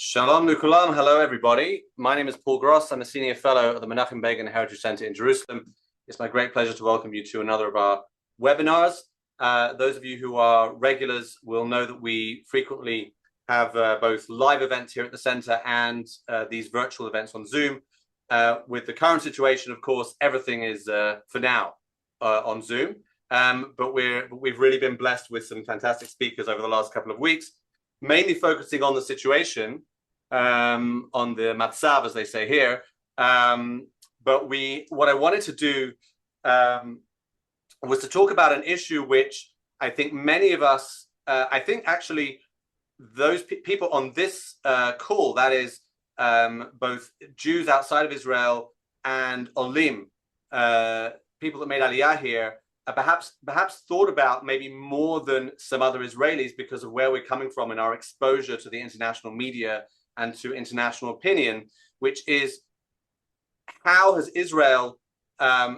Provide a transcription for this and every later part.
Shalom Nukulam. Hello, everybody. My name is Paul Gross. I'm a senior fellow at the Menachem Begin Heritage Center in Jerusalem. It's my great pleasure to welcome you to another of our webinars. Those of you who are regulars will know that we frequently have both live events here at the center and these virtual events on Zoom. With the current situation, of course, everything is for now on Zoom. But we've really been blessed with some fantastic speakers over the last couple of weeks, mainly focusing on the situation, on the matzav, as they say here. But what I wanted to do was to talk about an issue which I think many of us, I think actually those people on this call, that is both Jews outside of Israel and Olim, people that made Aliyah here, perhaps thought about maybe more than some other Israelis because of where we're coming from and our exposure to the international media and to international opinion, which is how has Israel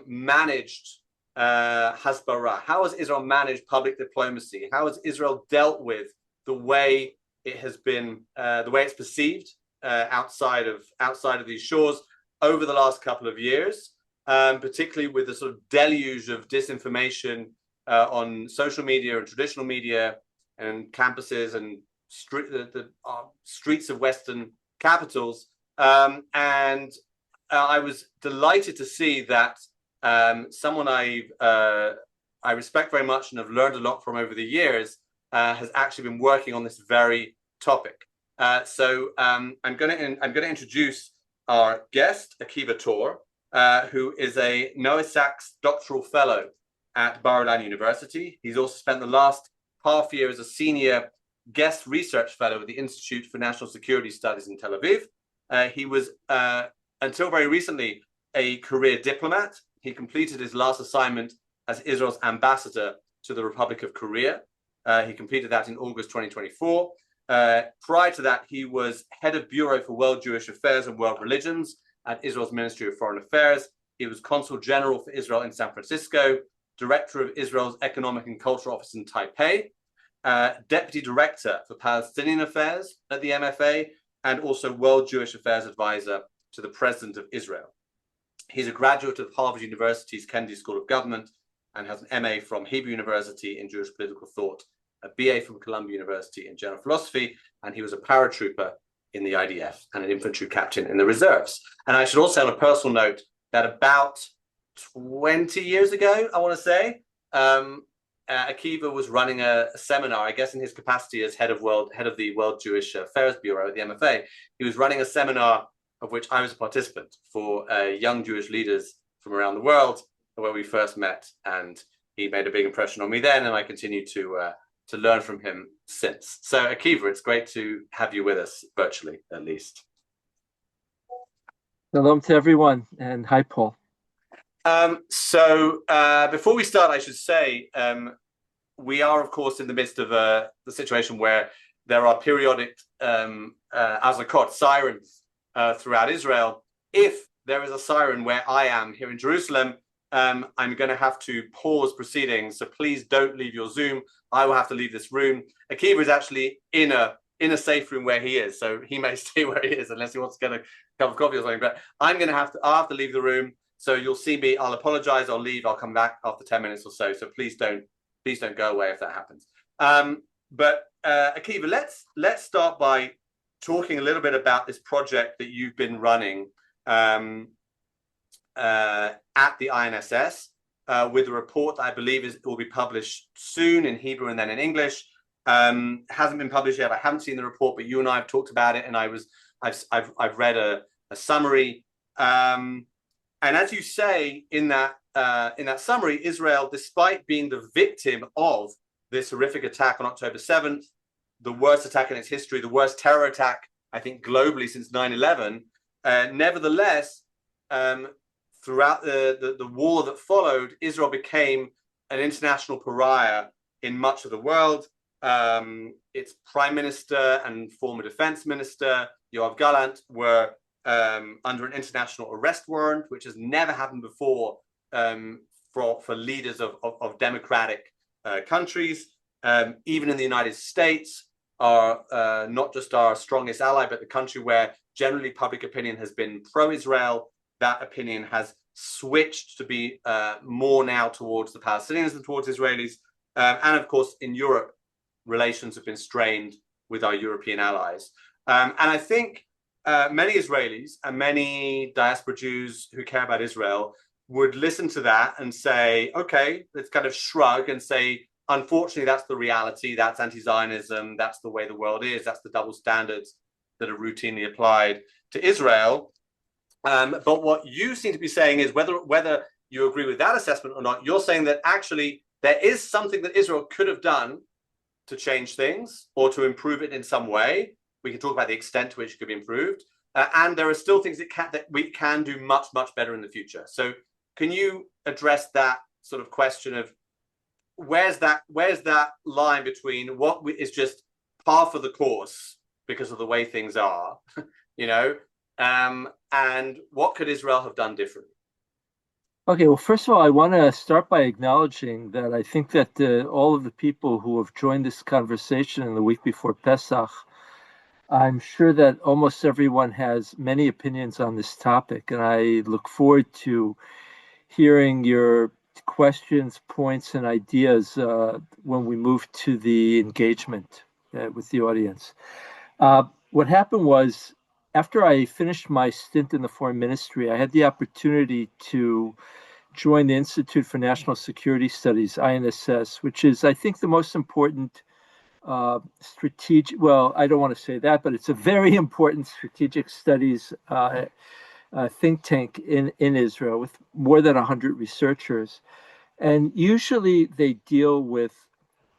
managed Hasbara? How has Israel managed public diplomacy? How has Israel dealt with the way it has been, the way it's perceived outside of these shores over the last couple of years? Particularly with the sort of deluge of disinformation on social media and traditional media and campuses and streets of Western capitals. And I was delighted to see that someone I respect very much and have learned a lot from over the years has actually been working on this very topic. So I'm going to introduce our guest, Akiva Tor, who is a Noah Sachs doctoral fellow at Bar-Ilan University. He's also spent the last half year as a senior guest research fellow at the Institute for National Security Studies in Tel Aviv. He was, until very recently, a career diplomat. He completed his last assignment as Israel's ambassador to the Republic of Korea. He completed that in August 2024. Prior to that, he was head of Bureau for World Jewish Affairs and World Religions at Israel's Ministry of Foreign Affairs. He was Consul General for Israel in San Francisco, Director of Israel's Economic and Cultural Office in Taipei, Deputy Director for Palestinian Affairs at the MFA, and also World Jewish Affairs Advisor to the President of Israel. He's a graduate of Harvard University's Kennedy School of Government and has an MA from Hebrew University in Jewish Political Thought, a BA from Columbia University in General Philosophy, and he was a paratrooper in the IDF and an infantry captain in the reserves. And I should also, on a personal note, that about 20 years ago, I want to say, Akiva was running a seminar, I guess in his capacity as head of the World Jewish Affairs Bureau at the MFA. He was running a seminar of which I was a participant for young Jewish leaders from around the world, where we first met, and he made a big impression on me then, and I continued to learn from him since. So Akiva, it's great to have you with us virtually, at least. Shalom to everyone, and hi, Paul. So before we start, I should say, we are, of course, in the midst of the situation where there are periodic azakot, sirens throughout Israel. If there is a siren where I am here in Jerusalem, I'm going to have to pause proceedings, so please don't leave your Zoom. I will have to leave this room. Akiva is actually in a safe room where he is, so he may stay where he is unless he wants to get a cup of coffee or something. But I'll have to leave the room. So you'll see me. I'll apologize. I'll leave. I'll come back after 10 minutes or so. So please don't go away if that happens. But Akiva, let's start by talking a little bit about this project that you've been running at the INSS with a report that I believe will be published soon in Hebrew and then in English. Hasn't been published yet. I haven't seen the report, but you and I have talked about it, and I've read a summary. And as you say in that summary, Israel, despite being the victim of this horrific attack on October 7th, the worst attack in its history, the worst terror attack, I think, globally since 9/11, nevertheless, throughout the war that followed, Israel became an international pariah in much of the world. Its prime minister and former defense minister, Yoav Gallant, were under an international arrest warrant, which has never happened before for leaders of democratic countries. Even in the United States, are not just our strongest ally, but the country where generally public opinion has been pro-Israel. That opinion has switched to be more now towards the Palestinians than towards Israelis. And of course, in Europe, relations have been strained with our European allies. And I think many Israelis and many diaspora Jews who care about Israel would listen to that and say, okay, let's kind of shrug and say, unfortunately, that's the reality. That's anti-Zionism. That's the way the world is. That's the double standards that are routinely applied to Israel. But what you seem to be saying is whether you agree with that assessment or not, you're saying that actually there is something that Israel could have done to change things or to improve it in some way. We can talk about the extent to which it could be improved. And there are still things that we can do much, much better in the future. So can you address that sort of question of where's that line between what is just par for the course because of the way things are, and what could Israel have done differently? Okay, well, first of all, I want to start by acknowledging that I think that all of the people who have joined this conversation in the week before Pesach, I'm sure that almost everyone has many opinions on this topic, and I look forward to hearing your questions, points, and ideas when we move to the engagement with the audience. What happened was, after I finished my stint in the foreign ministry, I had the opportunity to join the Institute for National Security Studies, INSS, which is, I think, the most important strategic, well, I don't want to say that, but it's a very important strategic studies think tank in Israel with more than 100 researchers. And usually they deal with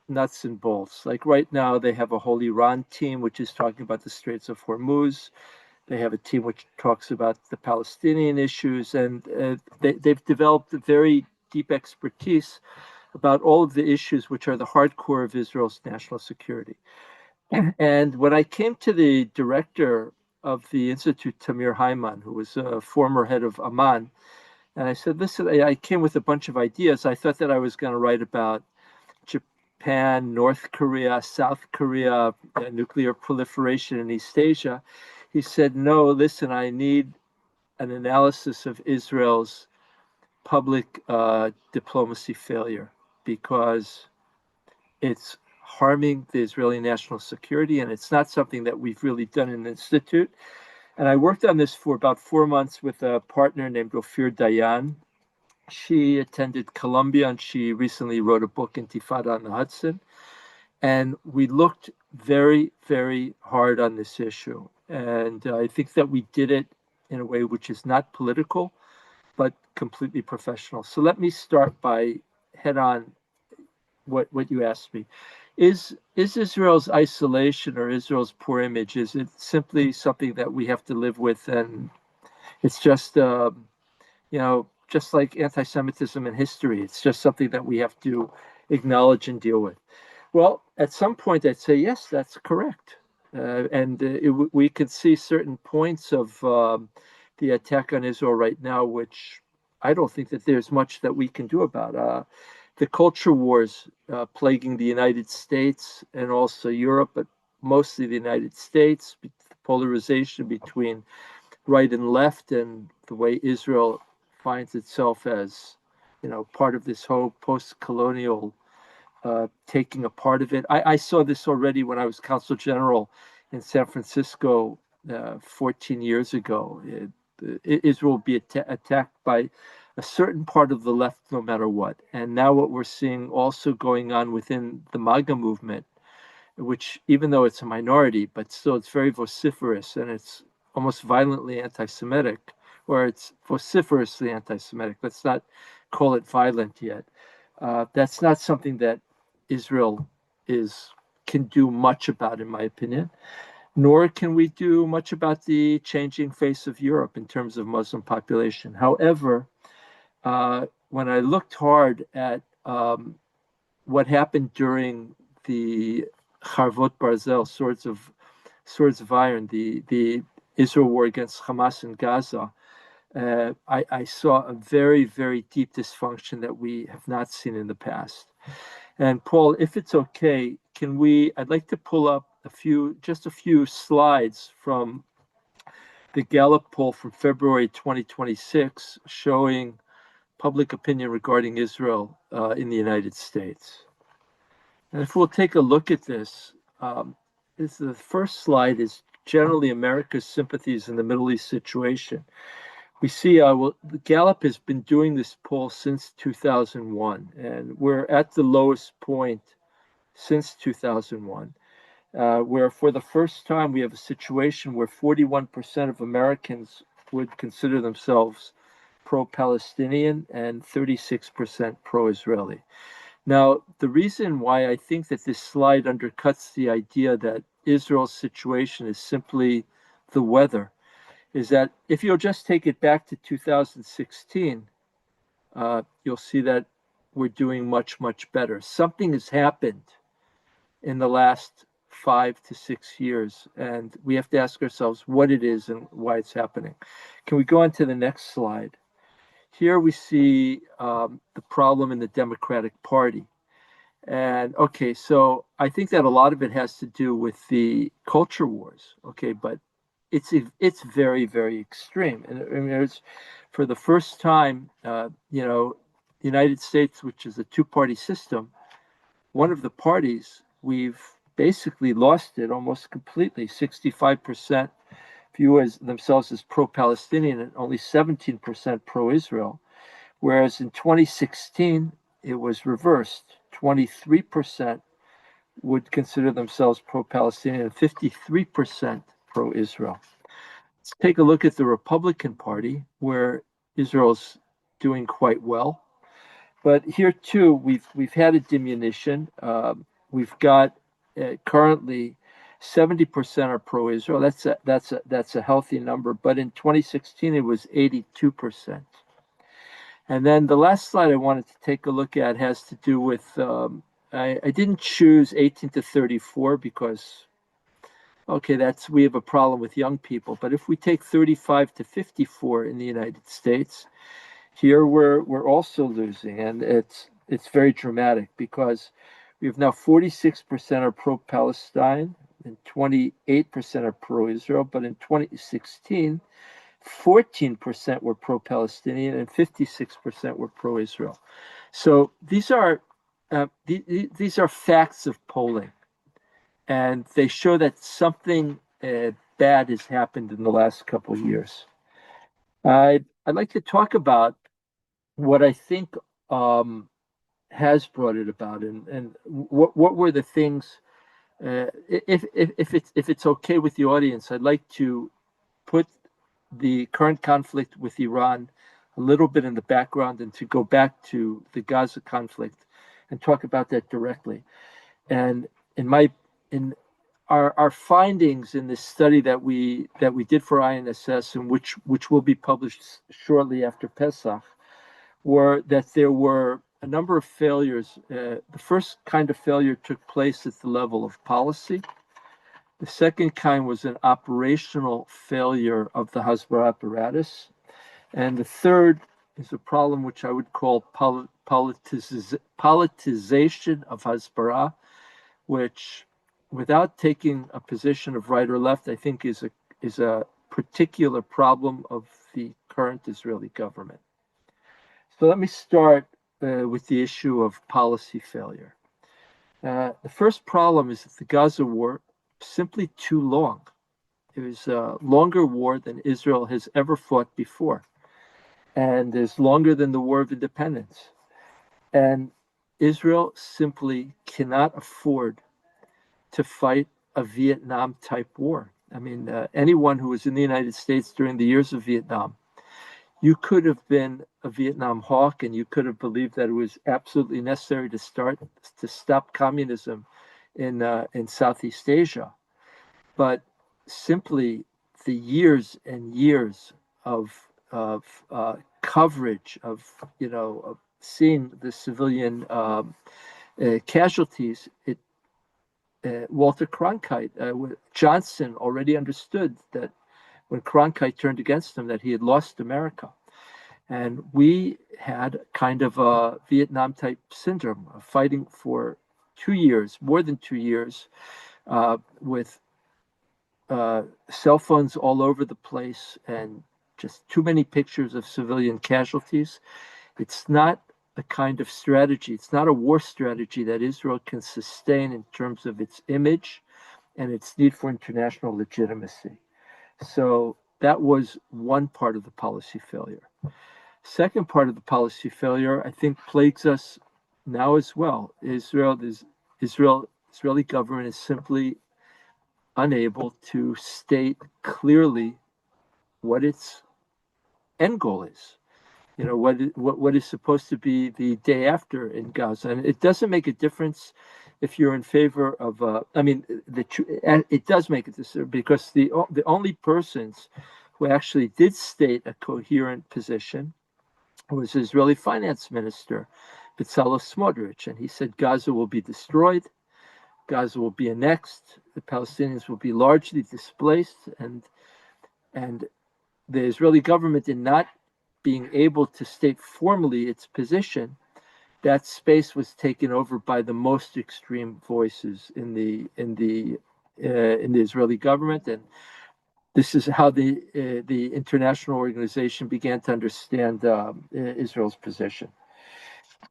nuts and bolts. Like right now, they have a whole Iran team, which is talking about the Straits of Hormuz. They have a team which talks about the Palestinian issues, and they've developed a very deep expertise about all of the issues which are the hardcore of Israel's national security. And when I came to the director of the Institute, Tamir Hyman, who was a former head of Amman, and I said, listen, I came with a bunch of ideas. I thought that I was going to write about Japan, North Korea, South Korea, nuclear proliferation in East Asia. He said, no, listen, I need an analysis of Israel's public diplomacy failure because it's harming the Israeli national security, and it's not something that we've really done in the Institute. And I worked on this for about 4 months with a partner named Ophir Dayan. She attended Columbia, and she recently wrote a book, Intifada on the Hudson. And we looked very, very hard on this issue. And I think that we did it in a way which is not political, but completely professional. So let me start by head on what you asked me. Is Israel's isolation or Israel's poor image, is it simply something that we have to live with, and it's just just like anti-Semitism in history, it's just something that we have to acknowledge and deal with? Well, at some point I'd say yes, that's correct, we could see certain points of the attack on Israel right now, which I don't think that there's much that we can do about. The culture wars plaguing the United States and also Europe, but mostly the United States, the polarization between right and left, and the way Israel finds itself as, part of this whole post-colonial taking a part of it. I saw this already when I was consul general in San Francisco 14 years ago. Israel will be attacked by a certain part of the left no matter what. And now what we're seeing also going on within the MAGA movement, which, even though it's a minority, but still it's very vociferous, and it's almost violently anti-Semitic, or it's vociferously anti-Semitic. Let's not call it violent yet. That's not something that Israel can do much about, in my opinion, nor can we do much about the changing face of Europe in terms of Muslim population. However, when I looked hard at what happened during the Charvot Barzel, swords of iron, the Israel war against Hamas in Gaza, I saw a very, very deep dysfunction that we have not seen in the past. And Paul, if it's okay, I'd like to pull up just a few slides from the Gallup poll from February 2026 showing public opinion regarding Israel in the United States. And if we'll take a look at this, the first slide is generally America's sympathies in the Middle East situation. We see the Gallup has been doing this poll since 2001, and we're at the lowest point since 2001, where for the first time we have a situation where 41% of Americans would consider themselves pro-Palestinian and 36% pro-Israeli. Now, the reason why I think that this slide undercuts the idea that Israel's situation is simply the weather is that if you'll just take it back to 2016, you'll see that we're doing much, much better. Something has happened in the last 5 to 6 years, and we have to ask ourselves what it is and why it's happening. Can we go on to the next slide? Here we see the problem in the Democratic Party. And okay, so I think that a lot of it has to do with the culture wars, okay, but it's very, very extreme. And I mean, it's for the first time, the United States, which is a two-party system, one of the parties, we've basically lost it almost completely. 65% view themselves as pro-Palestinian and only 17% pro-Israel. Whereas in 2016, it was reversed. 23% would consider themselves pro-Palestinian and 53% pro-Israel. Let's take a look at the Republican Party, where Israel's doing quite well. But here too, we've had a diminution. We've got currently 70% are pro-Israel. That's a healthy number. But in 2016, it was 82%. And then the last slide I wanted to take a look at has to do with I didn't choose 18 to 34 because, okay, we have a problem with young people. But if we take 35 to 54 in the United States, here we're also losing, and it's very dramatic because we have now 46% are pro-Palestine and 28% are pro-Israel. But in 2016, 14% were pro-Palestinian and 56% were pro-Israel. So these are facts of polling, and they show that something bad has happened in the last couple of years. I'd like to talk about what I think has brought it about, and what were the things. If it's okay with the audience, I'd like to put the current conflict with Iran a little bit in the background and to go back to the Gaza conflict and talk about that directly. And in our findings in this study that we did for INSS and which will be published shortly after Pesach were that there were a number of failures. The first kind of failure took place at the level of policy. The second kind was an operational failure of the Hasbara apparatus. And the third is a problem which I would call politicization of Hasbara, which, without taking a position of right or left, I think is a particular problem of the current Israeli government. So let me start with the issue of policy failure. The first problem is that the Gaza war simply too long. It was a longer war than Israel has ever fought before, and is longer than the War of Independence. And Israel simply cannot afford to fight a Vietnam-type war. I mean, anyone who was in the United States during the years of Vietnam, you could have been a Vietnam hawk, and you could have believed that it was absolutely necessary to stop communism in Southeast Asia. But simply the years and years of coverage of seeing the civilian casualties, Walter Cronkite, Johnson already understood that when Cronkite turned against him that he had lost America. And we had kind of a Vietnam type syndrome of fighting for 2 years, more than 2 years, with cell phones all over the place and just too many pictures of civilian casualties. It's not a kind of strategy. It's not a war strategy that Israel can sustain in terms of its image and its need for international legitimacy. So that was one part of the policy failure. Second part of the policy failure, I think, plagues us now as well. Israeli government is simply unable to state clearly what its end goal is. You know, what is supposed to be the day after in Gaza, and it doesn't make a difference if you're in favor of. It does make a difference because the only persons who actually did state a coherent position was Israeli finance minister Bezalel Smotrich, and he said Gaza will be destroyed, Gaza will be annexed, the Palestinians will be largely displaced, and the Israeli government, in not being able to state formally its position, that space was taken over by the most extreme voices in the Israeli government, and this is how the international organization began to understand Israel's position.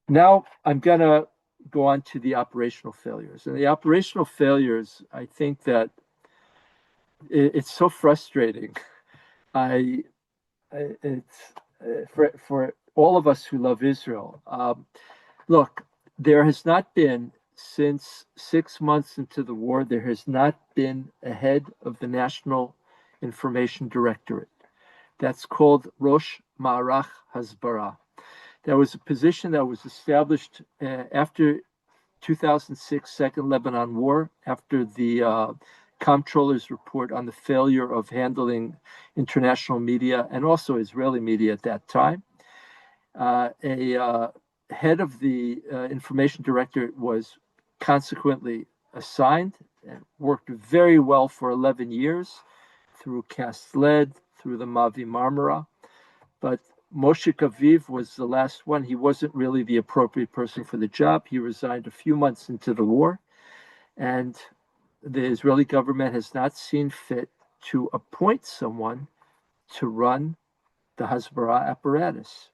Now I'm going to go on to the operational failures. And the operational failures, I think that it's so frustrating. It's for all of us who love Israel. Look, there has not been, since 6 months into the war, there has not been a head of the National Information Directorate. That's called Rosh Ma'arach Hasbara. That was a position that was established after 2006 Second Lebanon War, after the comptroller's report on the failure of handling international media and also Israeli media at that time. A head of the information directorate was consequently assigned and worked very well for 11 years through Castled, through the Mavi Marmara. But Moshe Aviv was the last one. He wasn't really the appropriate person for the job. He resigned a few months into the war, and the Israeli government has not seen fit to appoint someone to run the Hasbara apparatus.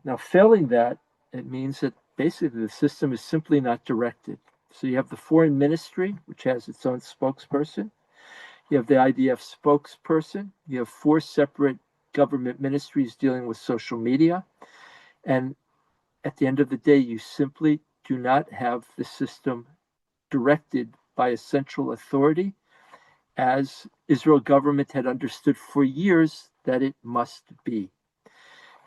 Now, failing that, it means that basically the system is simply not directed. So you have the foreign ministry, which has its own spokesperson. You have the IDF spokesperson. You have 4 separate government ministries dealing with social media. And at the end of the day, you simply do not have the system directed by a central authority, as Israel government had understood for years that it must be.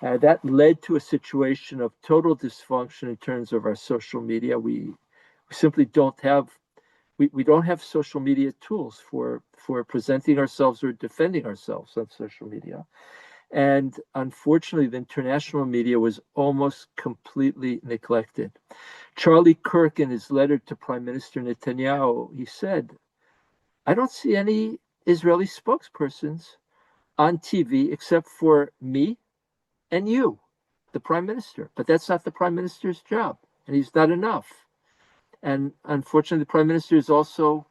That led to a situation of total dysfunction in terms of our social media. We simply don't have we don't have social media tools for presenting ourselves or defending ourselves on social media. And unfortunately, the international media was almost completely neglected. Charlie Kirk, in his letter to Prime Minister Netanyahu, he said, I don't see any Israeli spokespersons on TV except for me and you, the Prime Minister. But that's not the Prime Minister's job, and he's not enough. And unfortunately, the Prime Minister is also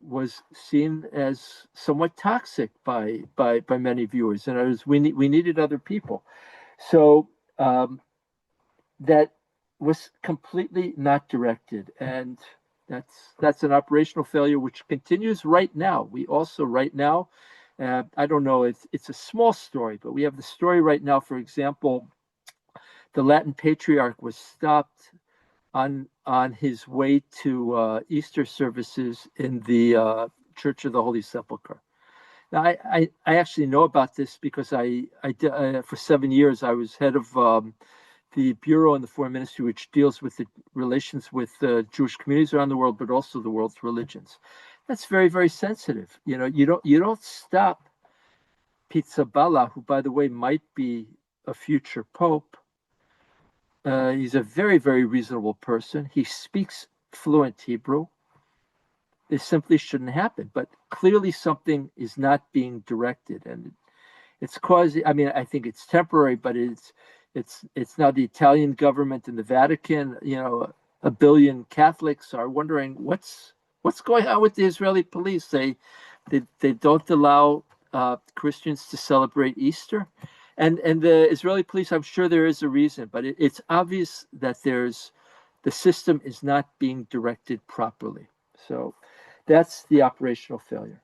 was seen as somewhat toxic by many viewers. And as we needed other people. So that was completely not directed. And that's an operational failure which continues right now. We also right now, I don't know, it's a small story, but we have the story right now. For example, the Latin Patriarch was stopped on his way to Easter services in the Church of the Holy Sepulchre. Now, I actually know about this because I for 7 years I was head of the bureau in the Foreign Ministry, which deals with the relations with Jewish communities around the world, but also the world's religions. That's very, very sensitive. You know, you don't stop Pizzaballa, who, by the way, might be a future pope. He's a very, very reasonable person. He speaks fluent Hebrew. This simply shouldn't happen. But clearly something is not being directed. And it's causing, I mean, I think it's temporary, but it's now the Italian government and the Vatican, 1 billion Catholics are wondering what's What's going on with the Israeli police? They don't allow Christians to celebrate Easter, and the Israeli police. I'm sure there is a reason, but it's obvious that the system is not being directed properly. So that's the operational failure.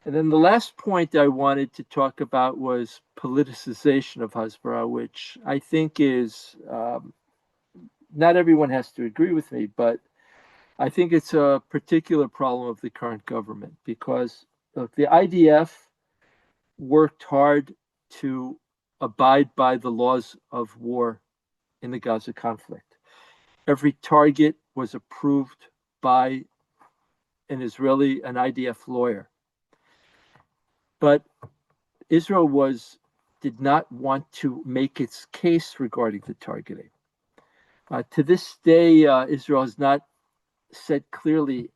And then the last point I wanted to talk about was politicization of Hasbara, which I think is not everyone has to agree with me, but I think it's a particular problem of the current government because look, the IDF worked hard to abide by the laws of war in the Gaza conflict. Every target was approved by an IDF lawyer. But Israel did not want to make its case regarding the targeting. To this day, Israel has not said clearly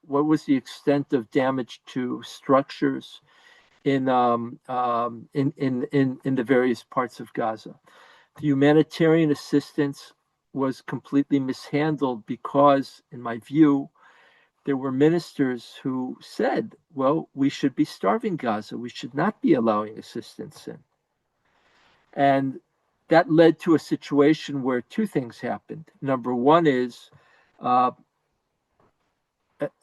what was the extent of damage to structures in the various parts of Gaza. The humanitarian assistance was completely mishandled because, in my view, there were ministers who said, well, we should be starving Gaza. We should not be allowing assistance in. And that led to a situation where two things happened. Number one is uh,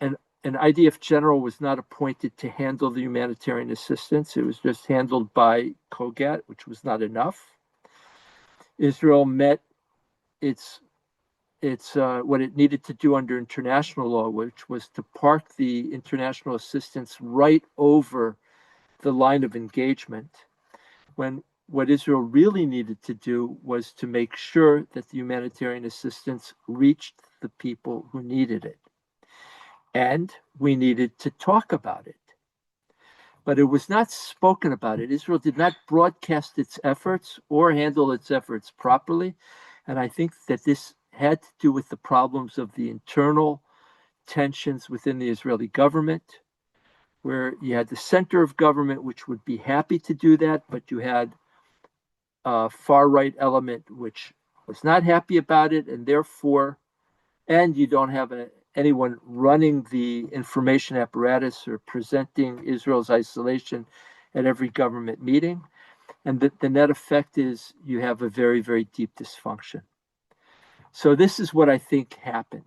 an IDF general was not appointed to handle the humanitarian assistance. It was just handled by Kogat, which was not enough. Israel met its what it needed to do under international law, which was to park the international assistance right over the line of engagement, when what Israel really needed to do was to make sure that the humanitarian assistance reached the people who needed it. And we needed to talk about it. But it was not spoken about it. Israel did not broadcast its efforts or handle its efforts properly. And I think that this had to do with the problems of the internal tensions within the Israeli government, where you had the center of government, which would be happy to do that, but you had a far right element which was not happy about it, and therefore, and you don't have anyone running the information apparatus or presenting Israel's isolation at every government meeting. And the net effect is you have a very, very deep dysfunction. So this is what I think happened.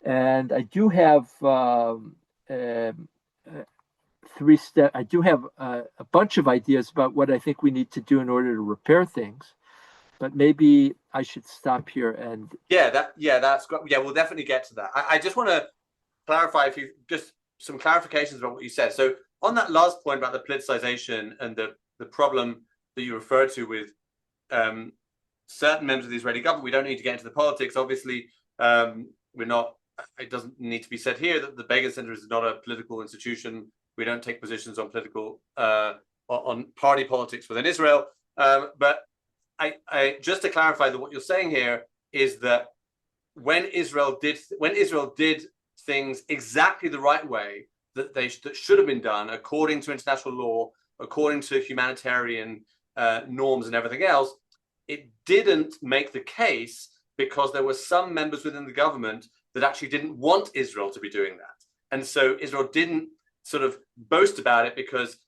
And I do have I do have a bunch of ideas about what I think we need to do in order to repair things. But maybe I should stop here and that's great. Yeah, we'll definitely get to that. I just want to clarify just some clarifications about what you said. So on that last point about the politicization and the problem that you referred to with certain members of the Israeli government, we don't need to get into the politics. Obviously, we're not. It doesn't need to be said here that the Begin Center is not a political institution. We don't take positions on political on party politics within Israel. But I just to clarify that what you're saying here is that when Israel did things exactly the right way that should have been done according to international law, according to humanitarian norms and everything else, it didn't make the case because there were some members within the government that actually didn't want Israel to be doing that, and so Israel didn't sort of boast about it because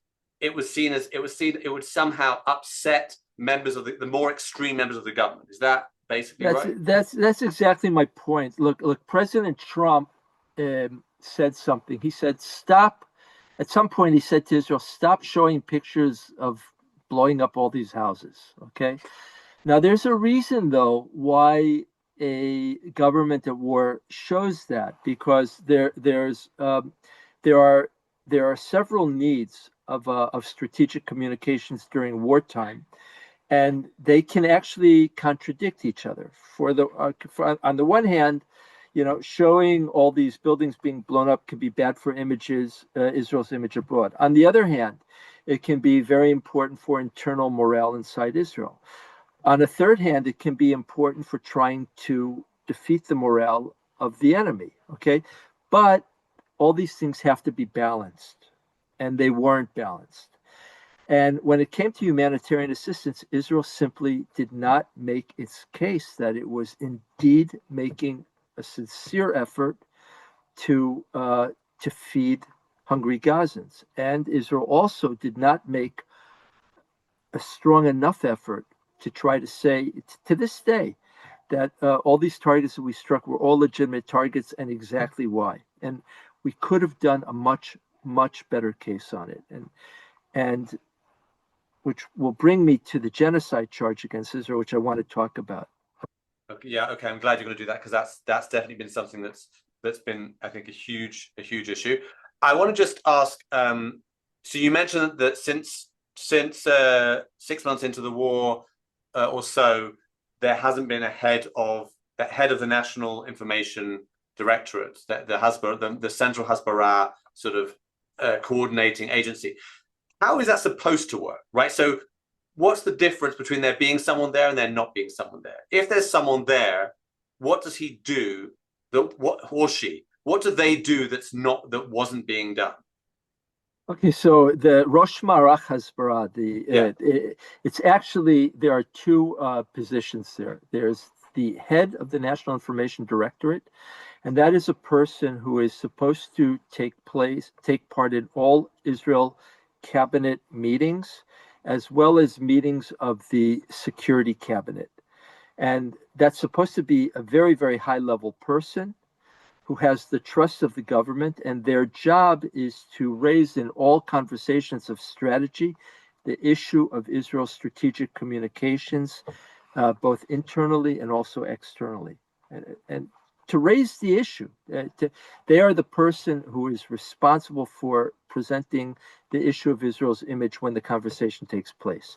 it would somehow upset members of the more extreme members of the government. Is that basically right? That's exactly my point. Look, President Trump said something. He said, stop. At some point, he said to Israel, stop showing pictures of blowing up all these houses. Okay. Now, there's a reason, though, why a government at war shows that, because there are several needs of strategic communications during wartime, and they can actually contradict each other. On the one hand, showing all these buildings being blown up can be bad for Israel's image abroad. On the other hand, it can be very important for internal morale inside Israel. On the third hand, it can be important for trying to defeat the morale of the enemy. Okay, but all these things have to be balanced, and they weren't balanced. And when it came to humanitarian assistance, Israel simply did not make its case that it was indeed making a sincere effort to feed hungry Gazans. And Israel also did not make a strong enough effort to try to say, to this day, that all these targets that we struck were all legitimate targets and exactly why. And we could have done a much, much better case on it. And which will bring me to the genocide charge against Israel, which I want to talk about. Okay, yeah, okay. I'm glad you're going to do that because that's definitely been something that's been, I think, a huge issue. I want to just ask. So you mentioned that since 6 months into the war or so, there hasn't been a head of the National Information Directorate, the Hasbara, the Central Hasbara sort of coordinating agency. How is that supposed to work, right? So what's the difference between there being someone there and there not being someone there? If there's someone there, what does he do? What do they do that wasn't being done? Okay, so the Rosh Marach Hasbara, Yeah. it's actually, there are two positions there. There's the head of the National Information Directorate, and that is a person who is supposed to take part in all Israel cabinet meetings, as well as meetings of the security cabinet. And that's supposed to be a very, very high level person who has the trust of the government, and their job is to raise in all conversations of strategy the issue of Israel's strategic communications, both internally and also externally. And to raise the issue, they are the person who is responsible for presenting the issue of Israel's image when the conversation takes place.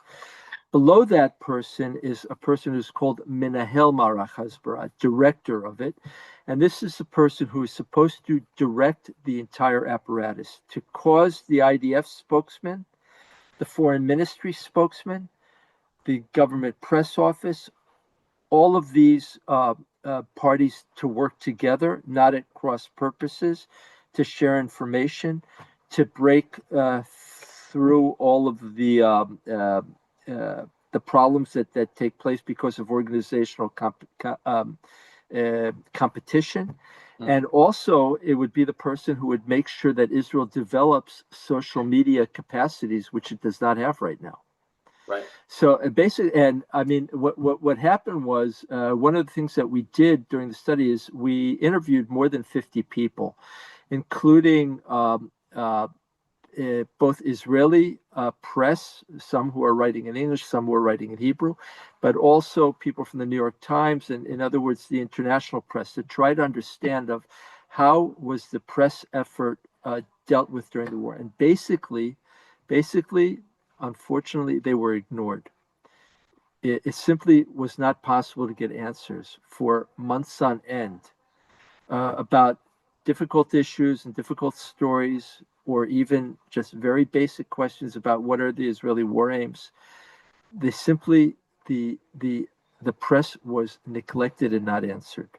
Below that person is a person who's called Menahel Marach Hasbara, director of it. And this is the person who is supposed to direct the entire apparatus, to cause the IDF spokesman, the foreign ministry spokesman, the government press office, all of these parties to work together, not at cross purposes, to share information, to break through all of the problems that take place because of organizational competition. And also, it would be the person who would make sure that Israel develops social media capacities, which it does not have right now. Right. So basically, and I mean, what happened was one of the things that we did during the study is we interviewed more than 50 people, including both Israeli press, some who are writing in English, some who are writing in Hebrew, but also people from the New York Times, and in other words, the international press, to try to understand of how was the press effort dealt with during the war. And basically, unfortunately, they were ignored. It simply was not possible to get answers for months on end about difficult issues and difficult stories, or even just very basic questions about what are the Israeli war aims. They simply, the press was neglected and not answered.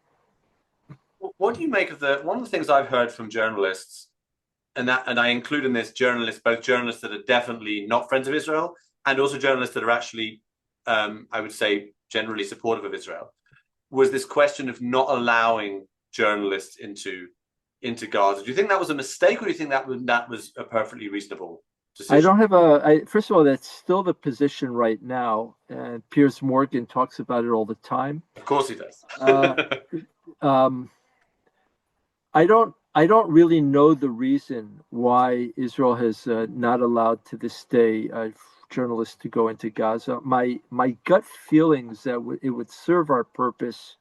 What do you make of one of the things I've heard from journalists, and I include in this both journalists that are definitely not friends of Israel, and also journalists that are actually, I would say, generally supportive of Israel, was this question of not allowing journalists into Gaza. Do you think that was a mistake, or do you think that was a perfectly reasonable decision? I don't have first of all, that's still the position right now, and Piers Morgan talks about it all the time. Of course he does. I don't really know the reason why Israel has not allowed to this day journalists to go into Gaza. My gut feeling is that it would serve our purpose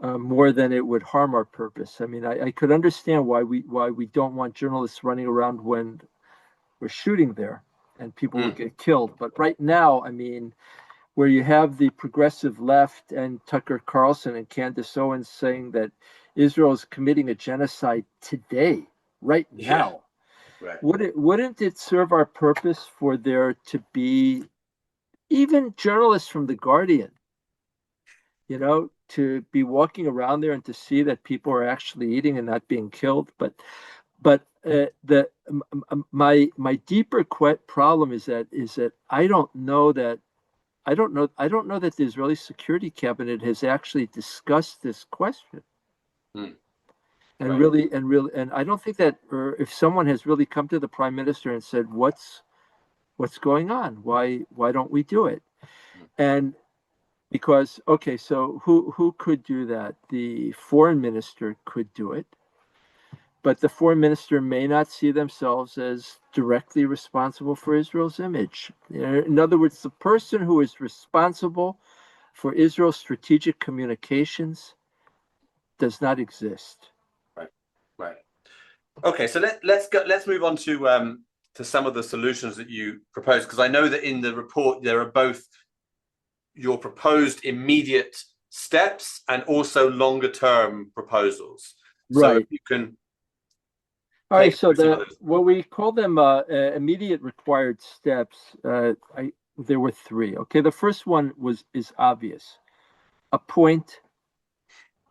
more than it would harm our purpose. I mean, I could understand why we don't want journalists running around when we're shooting there and people would get killed. But right now, I mean, where you have the progressive left and Tucker Carlson and Candace Owens saying that Israel is committing a genocide today, right now. Yeah. Right. Wouldn't it serve our purpose for there to be even journalists from The Guardian, to be walking around there and to see that people are actually eating and not being killed? But my deeper problem is that I don't know that the Israeli Security Cabinet has actually discussed this question. And Right. and I don't think that, or if someone has really come to the prime minister and said, what's going on? Why don't we do it? And because, okay, so who could do that? The foreign minister could do it, but the foreign minister may not see themselves as directly responsible for Israel's image. In other words, the person who is responsible for Israel's strategic communications does not exist. Right. Right. Okay, so let's move on to some of the solutions that you propose, because I know that in the report there are both your proposed immediate steps and also longer term proposals. So if Right. you can All right. take So some of those. what we call them immediate required steps. There were three. Okay. The first one is obvious. Appoint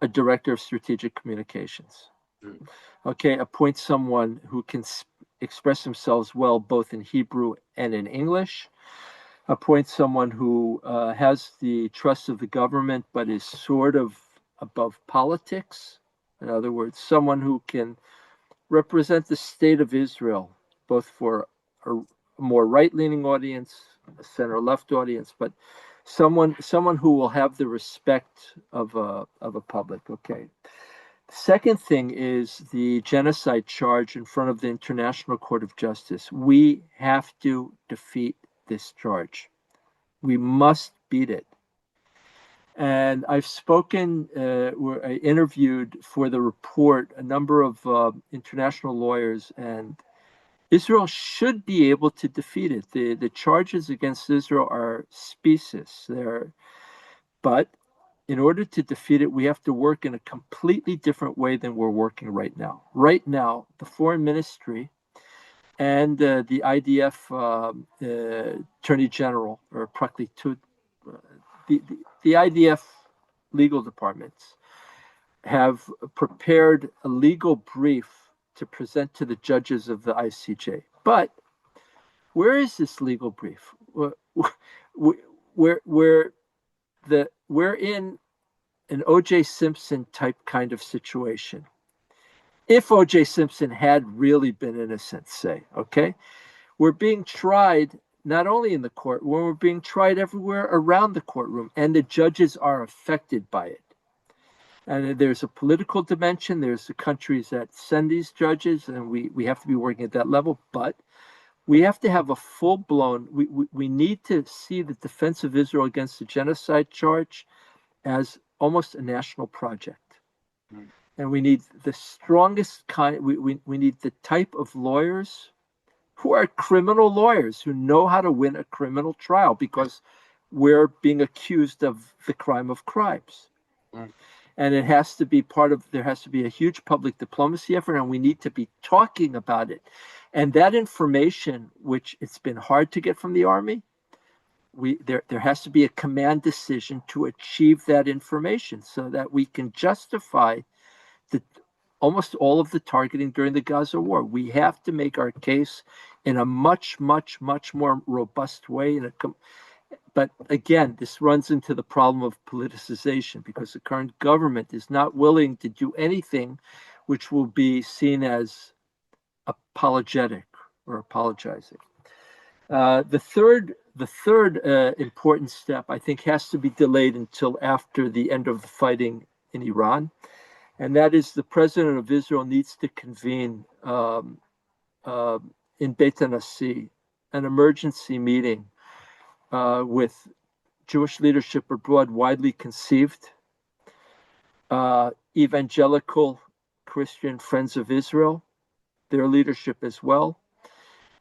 a director of strategic communications. Mm. Okay. Appoint someone who can express themselves well both in Hebrew and in English. Appoint someone who has the trust of the government but is sort of above politics. In other words, someone who can represent the state of Israel, both for a more right-leaning audience, a center-left audience, but someone who will have the respect of a public. Okay. Second thing is the genocide charge in front of the International Court of Justice. We have to defeat this charge. We must beat it. And I've spoken, I interviewed for the report a number of international lawyers, and Israel should be able to defeat it. The charges against Israel are specious. But in order to defeat it, we have to work in a completely different way than we're working right now. Right now, the foreign ministry and the IDF Attorney General or Praklitud, the IDF legal departments have prepared a legal brief to present to the judges of the ICJ. But where is this legal brief? We're in an O.J. Simpson type kind of situation. If O.J. Simpson had really been innocent, say, okay, we're being tried not only in the court, we're being tried everywhere around the courtroom, and the judges are affected by it. And there's a political dimension. There's the countries that send these judges, and we have to be working at that level. But we have to have a full-blown, we need to see the defense of Israel against the genocide charge as almost a national project. Mm. And we need the strongest kind, we need the type of lawyers who are criminal lawyers, who know how to win a criminal trial, because we're being accused of the crime of crimes. Mm. And it has to be there has to be a huge public diplomacy effort, and we need to be talking about it. And that information, which it's been hard to get from the army, there has to be a command decision to achieve that information so that we can justify almost all of the targeting during the Gaza war. We have to make our case in a much, much, much more robust way. But again, this runs into the problem of politicization, because the current government is not willing to do anything which will be seen as apologetic or apologizing. The third important step, I think, has to be delayed until after the end of the fighting in Iran, and that is the president of Israel needs to convene in Beit HaNasi an emergency meeting with Jewish leadership abroad, widely conceived, evangelical Christian Friends of Israel, their leadership as well,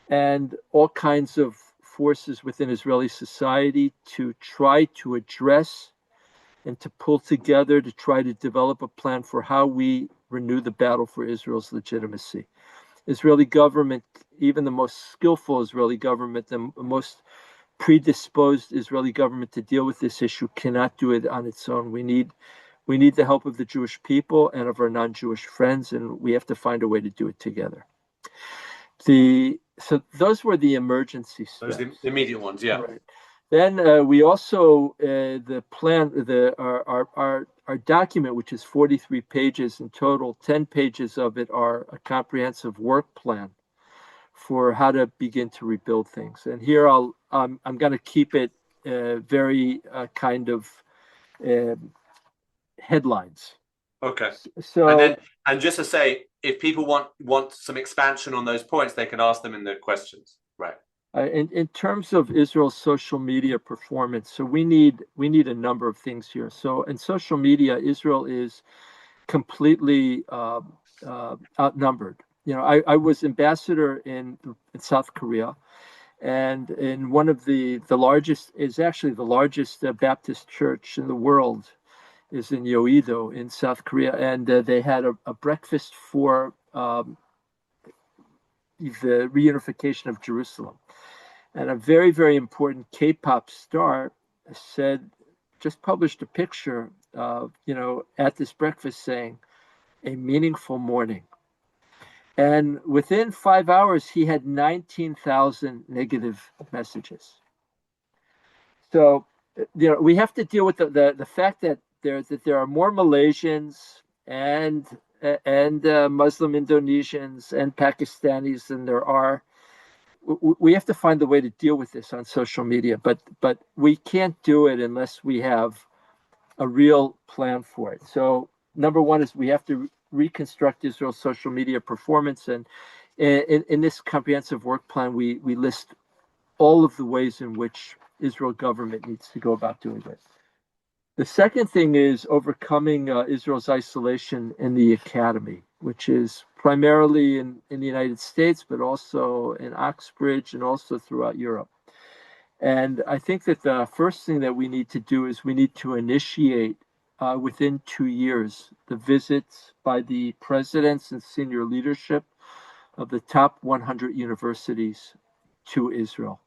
and all kinds of forces within Israeli society to try to address and to pull together to try to develop a plan for how we renew the battle for Israel's legitimacy. Israeli government, even the most skillful Israeli government, the most predisposed Israeli government to deal with this issue, cannot do it on its own. We need the help of the Jewish people and of our non-Jewish friends, and we have to find a way to do it together. So those were the emergency steps. Those are the immediate ones, yeah. Right. Then we also the plan our document, which is 43 pages in total. 10 pages of it are a comprehensive work plan for how to begin to rebuild things. And here I'm going to keep it very kind of uh, headlines. Okay. And So then, and just to say, if people want some expansion on those points, they can ask them in the questions. Right. in terms of Israel's social media performance, so we need a number of things here. So in social media, Israel is completely outnumbered. I was ambassador in South Korea, and in one of the largest is actually the largest Baptist church in the world is in Yoido in South Korea, and they had a breakfast for the reunification of Jerusalem. And a very, very important K-pop star said, just published a picture of, at this breakfast saying, a meaningful morning. And within 5 hours, he had 19,000 negative messages. So, we have to deal with the fact that there are more Malaysians and Muslim Indonesians and Pakistanis than there are. We have to find a way to deal with this on social media, but we can't do it unless we have a real plan for it. So number one is we have to reconstruct Israel's social media performance, and in this comprehensive work plan, we list all of the ways in which Israel government needs to go about doing this. The second thing is overcoming Israel's isolation in the academy, which is primarily in the United States, but also in Oxbridge and also throughout Europe. And I think that the first thing that we need to do is we need to initiate within 2 years the visits by the presidents and senior leadership of the top 100 universities to Israel.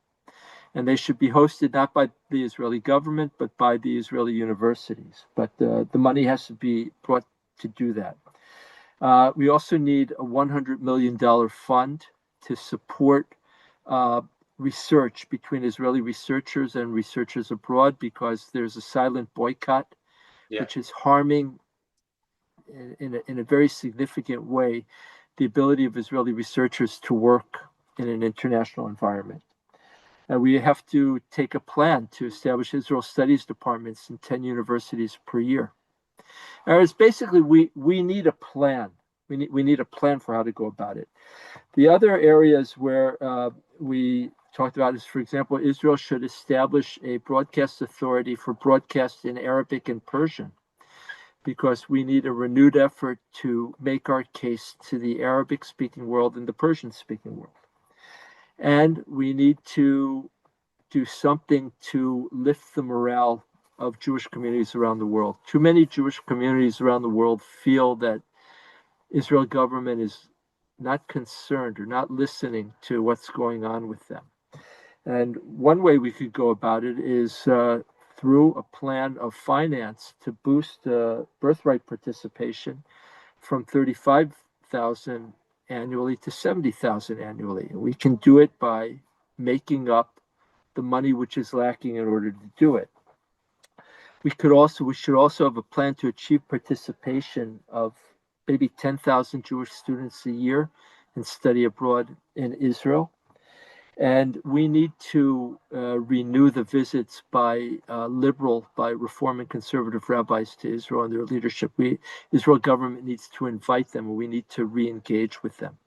And they should be hosted not by the Israeli government, but by the Israeli universities. But the money has to be brought to do that. We also need a $100 million fund to support research between Israeli researchers and researchers abroad, because there's a silent boycott, which is harming in a very significant way the ability of Israeli researchers to work in an international environment. We have to take a plan to establish Israel studies departments in 10 universities per year. It's basically we need a plan. We need a plan for how to go about it. The other areas where we talked about is, for example, Israel should establish a broadcast authority for broadcast in Arabic and Persian, because we need a renewed effort to make our case to the Arabic-speaking world and the Persian-speaking world. And we need to do something to lift the morale of Jewish communities around the world. Too many Jewish communities around the world feel that Israel government is not concerned or not listening to what's going on with them. And one way we could go about it is through a plan of finance to boost birthright participation from 35,000 annually to 70,000 annually. And we can do it by making up the money which is lacking in order to do it. We should also have a plan to achieve participation of maybe 10,000 Jewish students a year in study abroad in Israel. And we need to renew the visits by Reform and conservative rabbis to Israel and their leadership. Israel government needs to invite them, and we need to re-engage with them.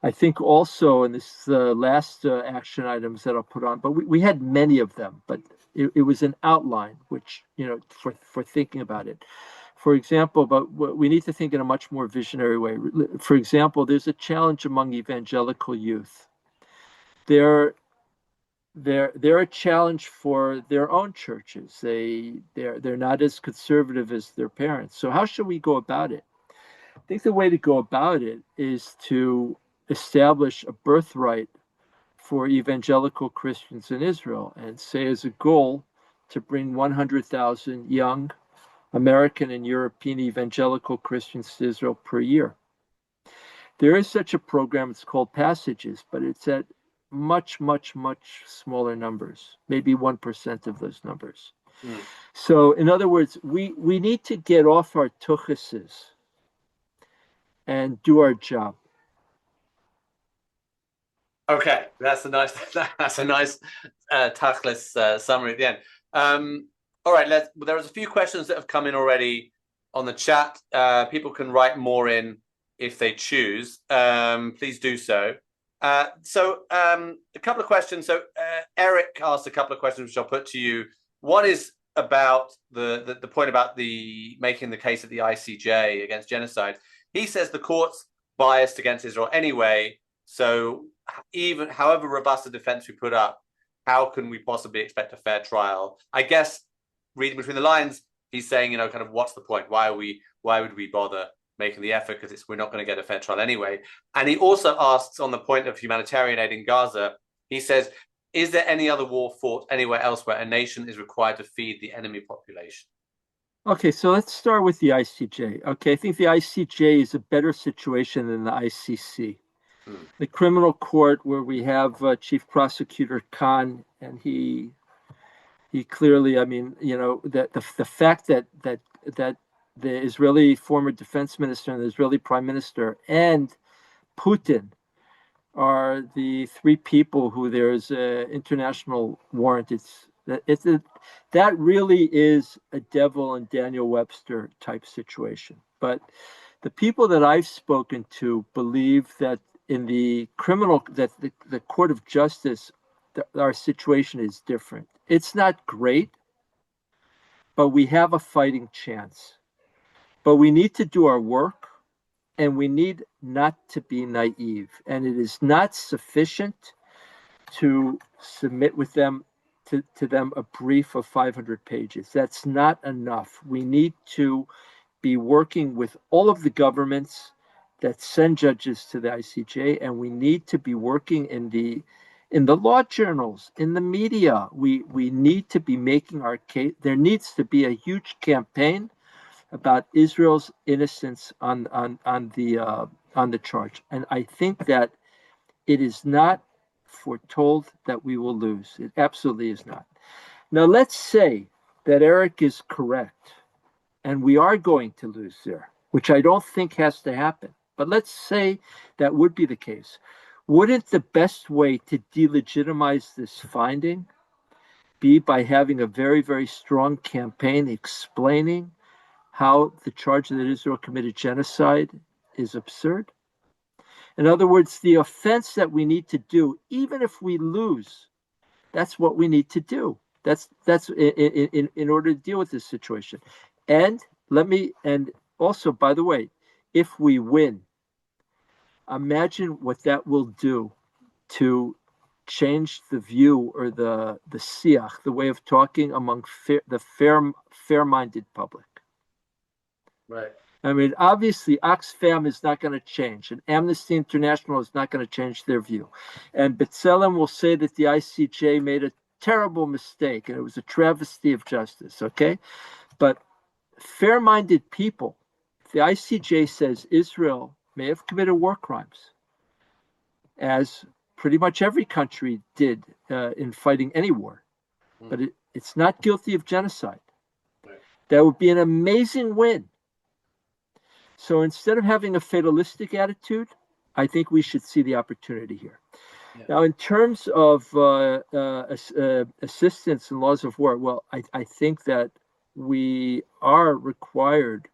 I think also, and this is the last action items that I'll put on, but we had many of them, but it was an outline, which, for thinking about it. For example, but we need to think in a much more visionary way. For example, there's a challenge among evangelical youth. They're a challenge for their own churches. They're not as conservative as their parents. So how should we go about it? I think the way to go about it is to establish a birthright for evangelical Christians in Israel, and say as a goal to bring 100,000 young American and European evangelical Christians to Israel per year. There is such a program. It's called Passages, but it's at much, much, much smaller numbers, maybe 1% of those numbers. Mm. So, in other words, we need to get off our tuchuses and do our job. Okay, that's a nice tachlis summary at the end. All right, there's a few questions that have come in already on the chat. People can write more in if they choose. Please do so. A couple of questions. So Eric asked a couple of questions, which I'll put to you. One is about the point about the making the case at the ICJ against genocide. He says the court's biased against Israel anyway. So even however robust a defense we put up, how can we possibly expect a fair trial? I guess reading between the lines, he's saying, kind of what's the point? Why would we bother making the effort? Because we're not going to get a fair trial anyway. And he also asks on the point of humanitarian aid in Gaza, he says, is there any other war fought anywhere else where a nation is required to feed the enemy population? Okay, so let's start with the ICJ. Okay, I think the ICJ is a better situation than the ICC. The criminal court, where we have Chief Prosecutor Khan, and he clearly, I mean, that the fact that the Israeli former defense minister and the Israeli prime minister and Putin are the three people who there's an international warrant. That really is a devil and Daniel Webster type situation. But the people that I've spoken to believe that in the criminal, that the Court of Justice, our situation is different. It's not great, but we have a fighting chance. But we need to do our work, and we need not to be naive. And it is not sufficient to submit with them to them a brief of 500 pages. That's not enough. We need to be working with all of the governments that send judges to the ICJ, and we need to be working in the law journals, in the media. We need to be making our case. There needs to be a huge campaign about Israel's innocence on the charge, and I think that it is not foretold that we will lose. It absolutely is not. Now, let's say that Eric is correct, and we are going to lose there, which I don't think has to happen. But let's say that would be the case. Wouldn't the best way to delegitimize this finding be by having a very, very strong campaign explaining how the charge that Israel committed genocide is absurd? In other words, the offense that we need to do, even if we lose, that's what we need to do. That's in order to deal with this situation. And also, by the way, if we win, imagine what that will do to change the view or the siach, the way of talking among the fair-minded public. Right. I mean, obviously, Oxfam is not going to change, and Amnesty International is not going to change their view. And B'Tselem will say that the ICJ made a terrible mistake, and it was a travesty of justice, okay? But fair-minded people, if the ICJ says Israel may have committed war crimes, as pretty much every country did in fighting any war, but it's not guilty of genocide. Right. That would be an amazing win. So instead of having a fatalistic attitude, I think we should see the opportunity here. Yeah. Now, in terms of assistance in laws of war, well, I think that we are required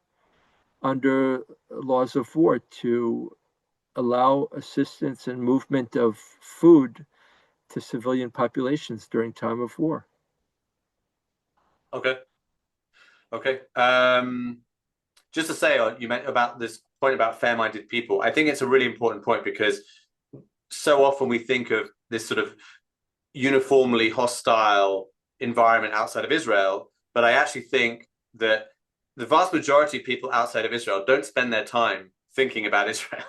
under laws of war to allow assistance and movement of food to civilian populations during time of war. Okay. Just to say, you meant about this point about fair-minded people. I think it's a really important point because so often we think of this sort of uniformly hostile environment outside of Israel, but I actually think that the vast majority of people outside of Israel don't spend their time thinking about Israel.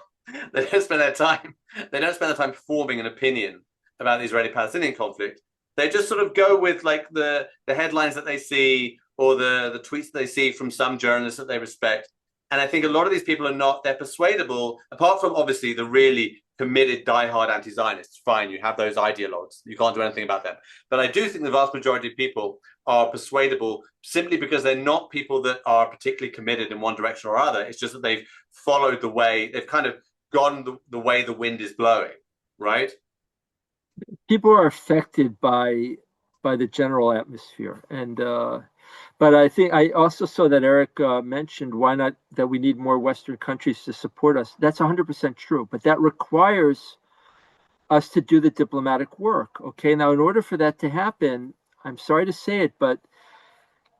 They don't spend their time forming an opinion about the Israeli-Palestinian conflict. They just sort of go with like the headlines that they see or the tweets that they see from some journalists that they respect. And I think a lot of these people they're persuadable, apart from obviously the really committed, diehard anti-Zionists. Fine, you have those ideologues. You can't do anything about them. But I do think the vast majority of people are persuadable simply because they're not people that are particularly committed in one direction or other. It's just that they've followed the way, they've kind of gone the way the wind is blowing, right? People are affected by the general atmosphere, and but I think I also saw that Eric mentioned why not that we need more Western countries to support us. That's 100% true, but that requires us to do the diplomatic work. Okay, now in order for that to happen, I'm sorry to say it, but